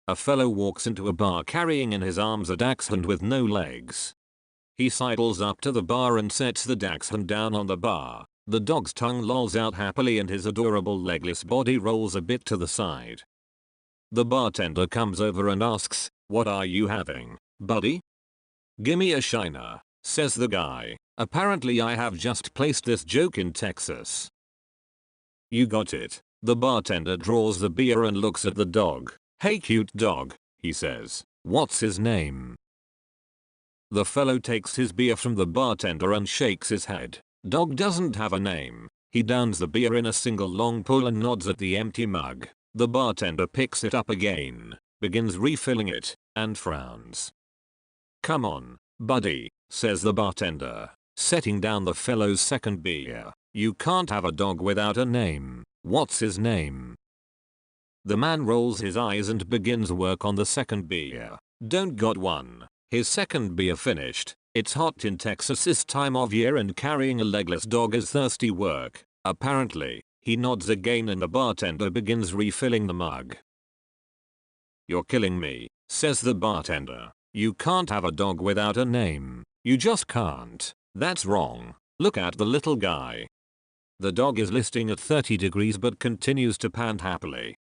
A fellow walks into a bar carrying in his arms a dachshund with no legs. He sidles up to the bar and sets the dachshund down on the bar. The dog's tongue lolls out happily and his adorable legless body rolls a bit to the side. The bartender comes over and asks, "What are you having, buddy?" "Gimme a shiner," says the guy. "Apparently I have just placed this joke in Texas." "You got it." The bartender draws the beer and looks at the dog. "Hey cute dog," he says. "What's his name?" The fellow takes his beer from the bartender and shakes his head. Dog doesn't have a name. He downs the beer in a single long pull and nods at the empty mug. The bartender picks it up again, begins refilling it, and frowns. "Come on, buddy," says the bartender, setting down the fellow's second beer. "You can't have a dog without a name. What's his name?" The man rolls his eyes and begins work on the second beer. "Don't got one." His second beer finished. It's hot in Texas this time of year and carrying a legless dog is thirsty work. Apparently, he nods again and the bartender begins refilling the mug. "You're killing me," says the bartender. "You can't have a dog without a name. You just can't. That's wrong. Look at the little guy." The dog is listing at 30 degrees but continues to pant happily.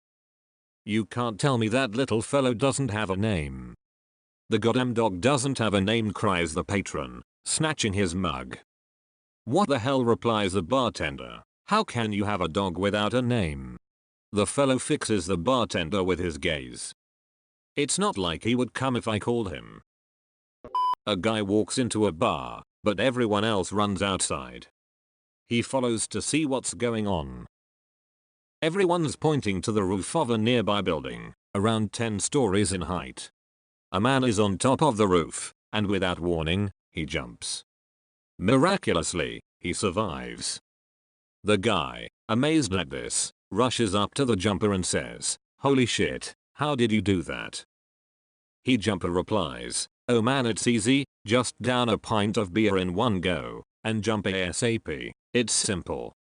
"You can't tell me that little fellow doesn't have a name." "The goddamn dog doesn't have a name," cries the patron, snatching his mug. "What the hell," replies the bartender. "How can you have a dog without a name?" The fellow fixes the bartender with his gaze. "It's not like he would come if I called him." A guy walks into a bar, but everyone else runs outside. He follows to see what's going on. Everyone's pointing to the roof of a nearby building, around 10 stories in height. A man is on top of the roof, and without warning, he jumps. Miraculously, he survives. The guy, amazed at this, rushes up to the jumper and says, "Holy shit, how did you do that?" He jumper replies, "Oh man, it's easy, just down a pint of beer in one go, and jump ASAP, it's simple."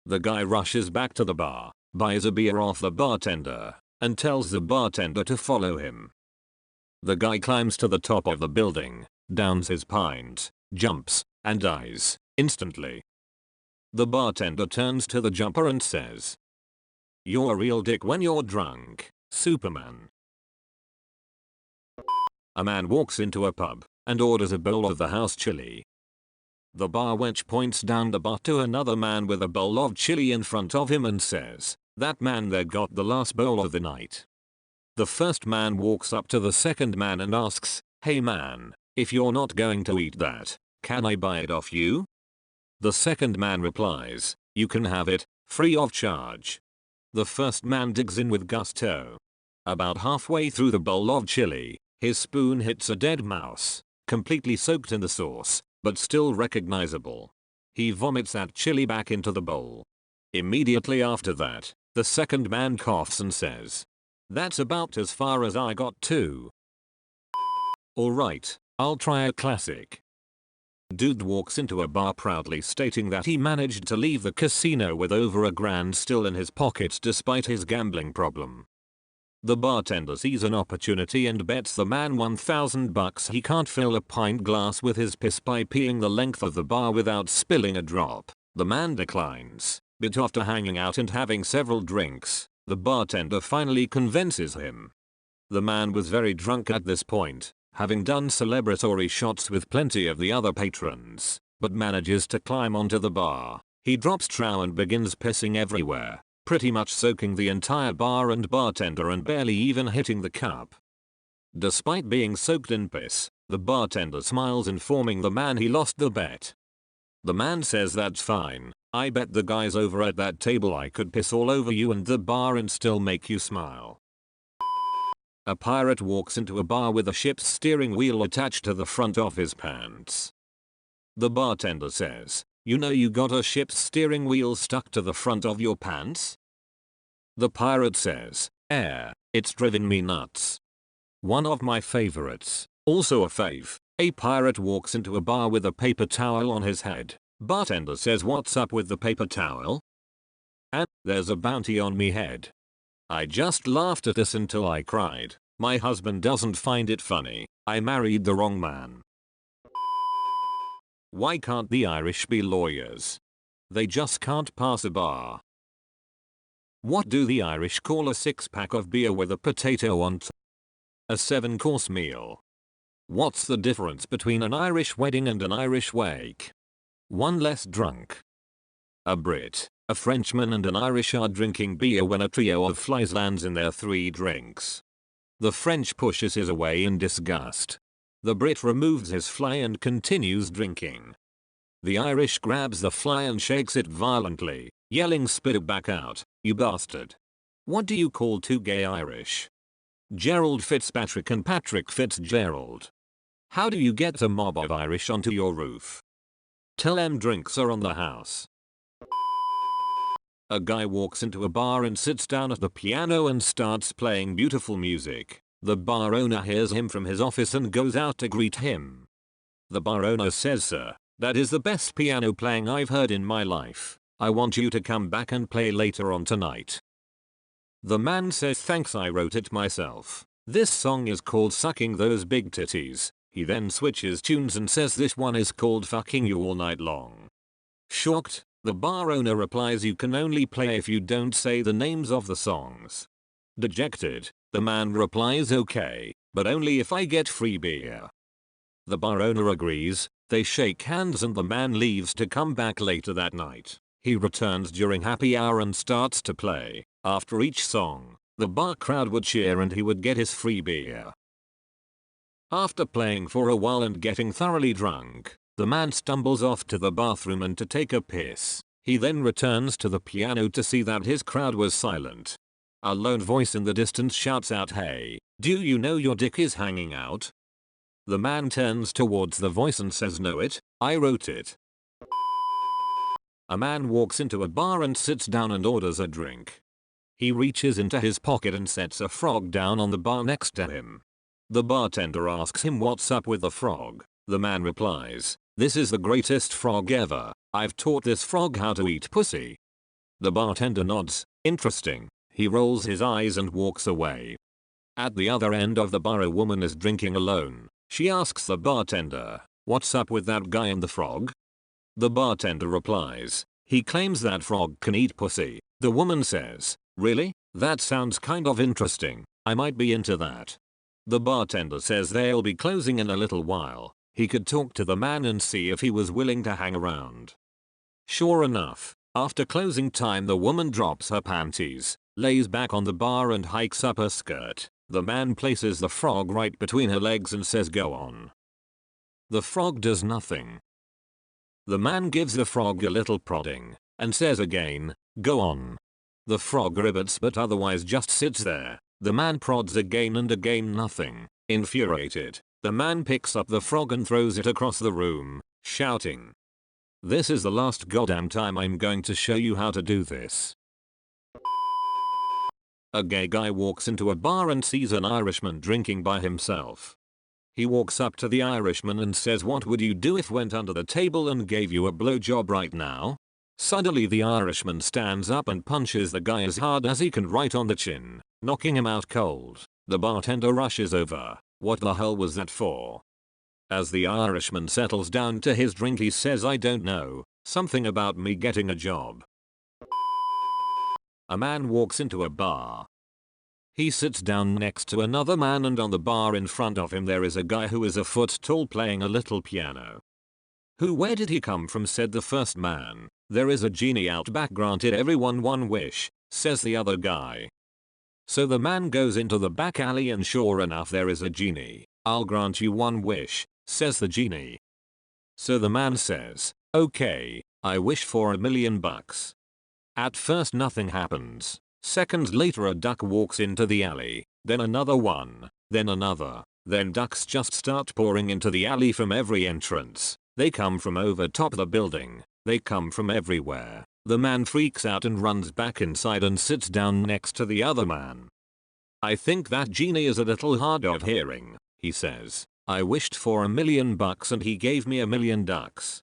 The guy rushes back to the bar, buys a beer off the bartender, and tells the bartender to follow him. The guy climbs to the top of the building, downs his pint, jumps, and dies instantly. The bartender turns to the jumper and says, "You're a real dick when you're drunk, Superman." A man walks into a pub and orders a bowl of the house chili. The bar wench points down the bar to another man with a bowl of chili in front of him and says, "That man there got the last bowl of the night." The first man walks up to the second man and asks, "Hey man, if you're not going to eat that, can I buy it off you?" The second man replies, "You can have it, free of charge." The first man digs in with gusto. About halfway through the bowl of chili, his spoon hits a dead mouse, completely soaked in the sauce, but still recognizable. He vomits that chili back into the bowl. Immediately after that, the second man coughs and says, "That's about as far as I got too." Alright, I'll try a classic. Dude walks into a bar proudly stating that he managed to leave the casino with over $1,000 still in his pockets despite his gambling problem. The bartender sees an opportunity and bets the man $1,000 he can't fill a pint glass with his piss by peeing the length of the bar without spilling a drop. The man declines, but after hanging out and having several drinks, the bartender finally convinces him. The man was very drunk at this point, having done celebratory shots with plenty of the other patrons, but manages to climb onto the bar. He drops trow and begins pissing everywhere, pretty much soaking the entire bar and bartender and barely even hitting the cup. Despite being soaked in piss, the bartender smiles, informing the man he lost the bet. The man says, "That's fine. I bet the guys over at that table I could piss all over you and the bar and still make you smile." A pirate walks into a bar with a ship's steering wheel attached to the front of his pants. The bartender says, "You know you got a ship's steering wheel stuck to the front of your pants?" The pirate says, It's driven me nuts." One of my favorites, also a fave. A pirate walks into a bar with a paper towel on his head. Bartender says, "What's up with the paper towel?" "And there's a bounty on me head." I just laughed at this until I cried. My husband doesn't find it funny. I married the wrong man. Why can't the Irish be lawyers? They just can't pass a bar. What do the Irish call a 6-pack of beer with a potato on top? A 7-course meal. What's the difference between an Irish wedding and an Irish wake? One less drunk. A Brit, a Frenchman and an Irish are drinking beer when a trio of flies lands in their 3 drinks. The French pushes his away in disgust. The Brit removes his fly and continues drinking. The Irish grabs the fly and shakes it violently, yelling, "Spit it back out, you bastard." What do you call 2 gay Irish? Gerald Fitzpatrick and Patrick Fitzgerald. How do you get a mob of Irish onto your roof? Tell them drinks are on the house. A guy walks into a bar and sits down at the piano and starts playing beautiful music. The bar owner hears him from his office and goes out to greet him. The bar owner says, "Sir, that is the best piano playing I've heard in my life. I want you to come back and play later on tonight." The man says, "Thanks, I wrote it myself. This song is called Sucking Those Big Titties." He then switches tunes and says, "This one is called Fucking You All Night Long." Shocked, the bar owner replies, "You can only play if you don't say the names of the songs." Dejected, the man replies, "Okay, but only if I get free beer." The bar owner agrees, they shake hands and the man leaves to come back later that night. He returns during happy hour and starts to play. After each song, the bar crowd would cheer and he would get his free beer. After playing for a while and getting thoroughly drunk, the man stumbles off to the bathroom and to take a piss. He then returns to the piano to see that his crowd was silent. A lone voice in the distance shouts out, "Hey, do you know your dick is hanging out?" The man turns towards the voice and says, "No, I wrote it." A man walks into a bar and sits down and orders a drink. He reaches into his pocket and sets a frog down on the bar next to him. The bartender asks him what's up with the frog. The man replies, "This is the greatest frog ever. I've taught this frog how to eat pussy." The bartender nods, "Interesting." He rolls his eyes and walks away. At the other end of the bar, a woman is drinking alone. She asks the bartender, "What's up with that guy and the frog?" The bartender replies, "He claims that frog can eat pussy." The woman says, "Really? That sounds kind of interesting. I might be into that." The bartender says they'll be closing in a little while. He could talk to the man and see if he was willing to hang around. Sure enough, after closing time, the woman drops her panties, lays back on the bar and hikes up her skirt. The man places the frog right between her legs and says, "Go on." The frog does nothing. The man gives the frog a little prodding and says again, "Go on." The frog ribbits but otherwise just sits there. The man prods again and again, nothing. Infuriated, the man picks up the frog and throws it across the room, shouting, "This is the last goddamn time I'm going to show you how to do this." A gay guy walks into a bar and sees an Irishman drinking by himself. He walks up to the Irishman and says, "What would you do if went under the table and gave you a blowjob right now?" Suddenly the Irishman stands up and punches the guy as hard as he can right on the chin, knocking him out cold. The bartender rushes over. "What the hell was that for?" As the Irishman settles down to his drink, he says, "I don't know, something about me getting a job." A man walks into a bar. He sits down next to another man and on the bar in front of him there is a guy who is a foot tall playing a little piano. Where did he come from?" said the first man. "There is a genie out back, granted everyone one wish," says the other guy. So the man goes into the back alley and sure enough there is a genie. "I'll grant you one wish," says the genie. So the man says, "Okay, I wish for $1,000,000. At first nothing happens. Seconds later a duck walks into the alley, then another one, then another, then ducks just start pouring into the alley from every entrance. They come from over top the building. They come from everywhere. The man freaks out and runs back inside and sits down next to the other man. "I think that genie is a little hard of hearing," he says. "I wished for $1,000,000 and he gave me 1,000,000 ducks."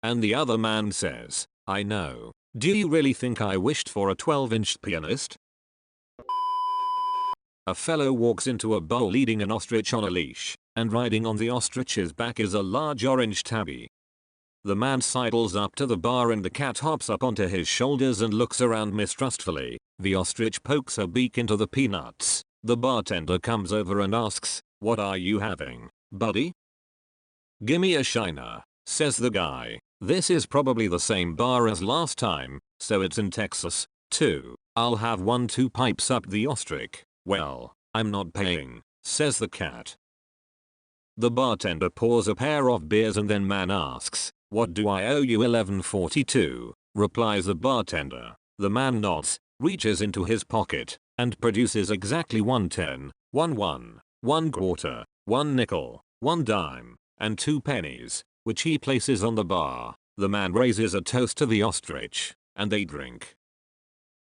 And the other man says, "I know. Do you really think I wished for a 12-inch pianist?" A fellow walks into a bar leading an ostrich on a leash, and riding on the ostrich's back is a large orange tabby. The man sidles up to the bar and the cat hops up onto his shoulders and looks around mistrustfully. The ostrich pokes her beak into the peanuts. The bartender comes over and asks, "What are you having, buddy?" "Gimme a shiner," says the guy. "This is probably the same bar as last time, so it's in Texas, too. I'll have 2 pipes up the ostrich." "Well, I'm not paying," says the cat. The bartender pours a pair of beers and then man asks, "What do I owe you?" "$11.42, replies the bartender. The man nods, reaches into his pocket, and produces exactly 1 10, 1 quarter, 1 nickel, 1 dime, and 2 pennies, which he places on the bar. The man raises a toast to the ostrich, and they drink.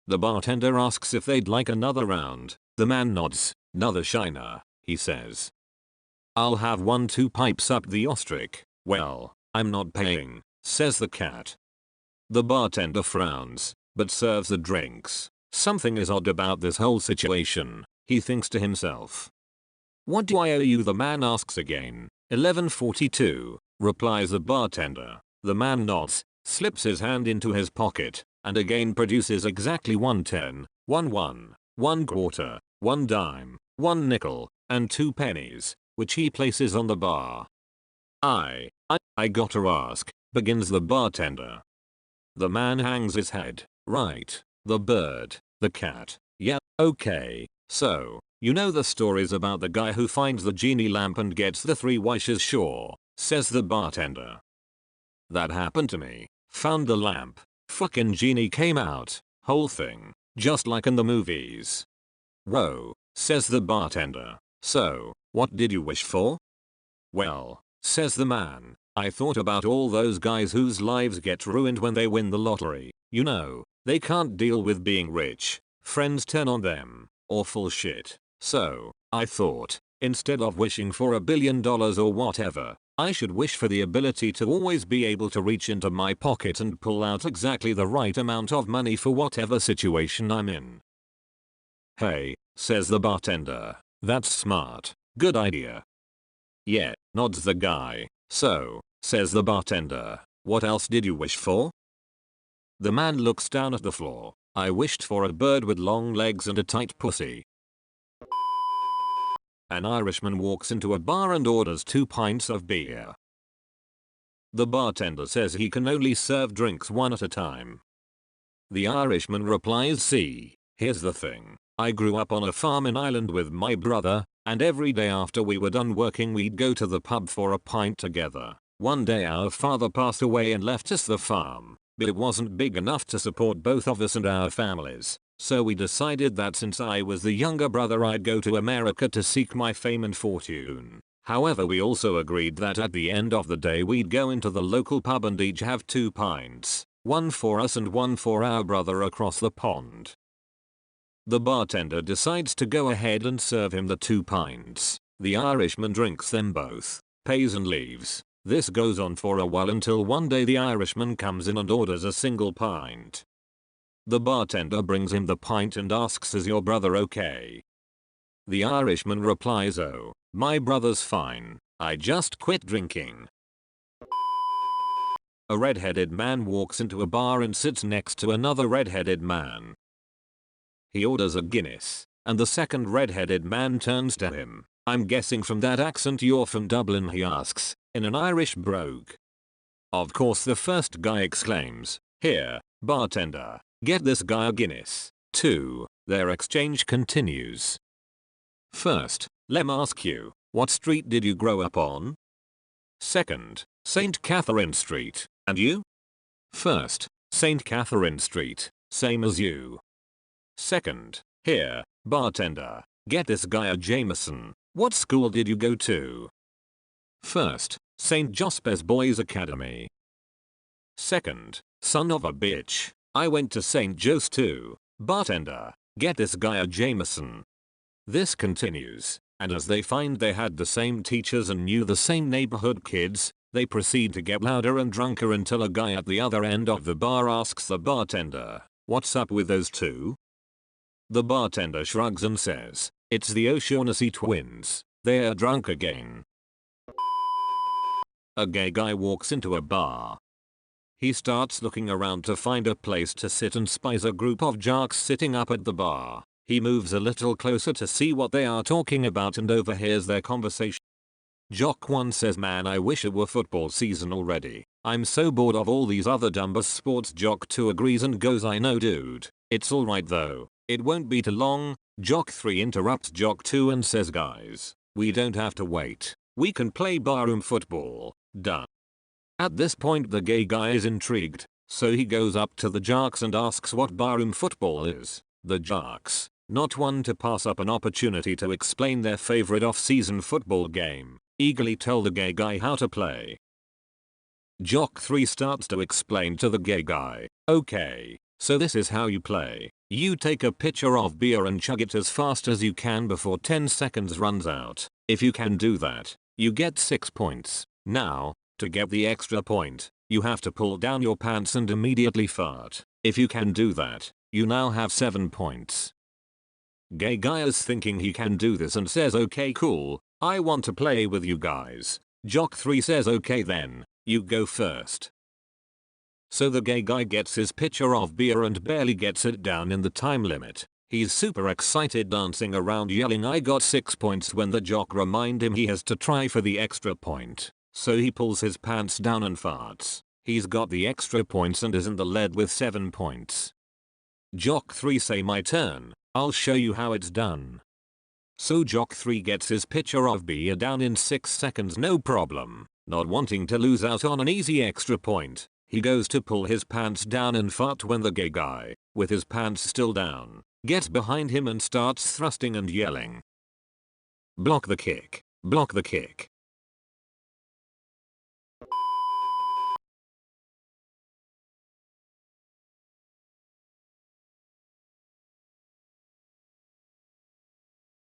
The bartender asks if they'd like another round. The man nods. "Another shiner," he says. "I'll have 2 pipes up the ostrich." "Well, I'm not paying," says the cat. The bartender frowns, but serves the drinks. Something is odd about this whole situation, he thinks to himself. "What do I owe you?" the man asks again. $11.42, replies the bartender. The man nods, slips his hand into his pocket, and again produces exactly 1 10, 1 quarter, 1 dime, 1 nickel, and 2 pennies, which he places on the bar. I gotta ask," begins the bartender. The man hangs his head. "Right. The bird, the cat. Yeah, okay. So, you know the stories about the guy who finds the genie lamp and gets the 3 wishes?" "Sure," says the bartender. "That happened to me. Found the lamp. Fucking genie came out. Whole thing. Just like in the movies." "Whoa," says the bartender. "So, what did you wish for?" "Well," says the man, "I thought about all those guys whose lives get ruined when they win the lottery. You know, they can't deal with being rich, friends turn on them, awful shit. So, I thought, instead of wishing for $1 billion or whatever, I should wish for the ability to always be able to reach into my pocket and pull out exactly the right amount of money for whatever situation I'm in." "Hey," says the bartender, "that's smart. Good idea." "Yeah," nods the guy. "So," says the bartender, "what else did you wish for?" The man looks down at the floor. "I wished for a bird with long legs and a tight pussy." An Irishman walks into a bar and orders 2 pints of beer. The bartender says he can only serve drinks 1 at a time. The Irishman replies, "See, here's the thing. I grew up on a farm in Ireland with my brother, and every day after we were done working we'd go to the pub for a pint together. One day our father passed away and left us the farm, but it wasn't big enough to support both of us and our families. So we decided that since I was the younger brother I'd go to America to seek my fame and fortune. However, we also agreed that at the end of the day we'd go into the local pub and each have 2 pints, 1 for us and 1 for our brother across the pond." The bartender decides to go ahead and serve him the 2 pints. The Irishman drinks them both, pays and leaves. This goes on for a while until one day the Irishman comes in and orders a single pint. The bartender brings him the pint and asks, "Is your brother okay?" The Irishman replies, "Oh, my brother's fine. I just quit drinking." A red-headed man walks into a bar and sits next to another red-headed man. He orders a Guinness, and the second red-headed man turns to him. "I'm guessing from that accent you're from Dublin?" he asks, in an Irish brogue. Of course the first guy exclaims, "Here, bartender, get this guy a Guinness, too." Their exchange continues. "First, lem ask you, what street did you grow up on?" "Second, St. Catherine Street. And you?" "First, St. Catherine Street, same as you." "Second, here, bartender, get this guy a Jameson. What school did you go to?" "First, St. Joseph's Boys Academy." "Second, son of a bitch, I went to St. Joe's too. Bartender, get this guy a Jameson." This continues, and as they find they had the same teachers and knew the same neighborhood kids, they proceed to get louder and drunker until a guy at the other end of the bar asks the bartender, "What's up with those two?" The bartender shrugs and says, It's the O'Shaughnessy twins. They're drunk again. A gay guy walks into a bar. He starts looking around to find a place to sit and spies a group of jocks sitting up at the bar. He moves a little closer to see what they are talking about and overhears their conversation. Jock 1 says, "Man, I wish it were football season already. I'm so bored of all these other dumb sports." Jock 2 agrees and goes, "I know, dude. It's alright though. It won't be too long." Jock 3 interrupts Jock 2 and says, "Guys, we don't have to wait. We can play barroom football. Done." At this point the gay guy is intrigued, so he goes up to the jocks and asks what barroom football is. The jocks, not one to pass up an opportunity to explain their favorite off-season football game, eagerly tell the gay guy how to play. Jock 3 starts to explain to the gay guy, "Okay, so this is how you play. You take a pitcher of beer and chug it as fast as you can before 10 seconds runs out. If you can do that, you get 6 points. Now, to get the extra point, you have to pull down your pants and immediately fart. If you can do that, you now have 7 points." Gay guy is thinking he can do this and says, "Okay, cool, I want to play with you guys." Jock 3 says, "Okay then, you go first." So the gay guy gets his pitcher of beer and barely gets it down in the time limit. He's super excited, dancing around yelling, "I got 6 points," when the jock remind him he has to try for the extra point. So he pulls his pants down and farts. He's got the extra points and is in the lead with 7 points. Jock 3 say, "My turn, I'll show you how it's done." So Jock 3 gets his pitcher of beer down in 6 seconds, no problem. Not wanting to lose out on an easy extra point, he goes to pull his pants down and fart when the gay guy, with his pants still down, gets behind him and starts thrusting and yelling, "Block the kick, block the kick."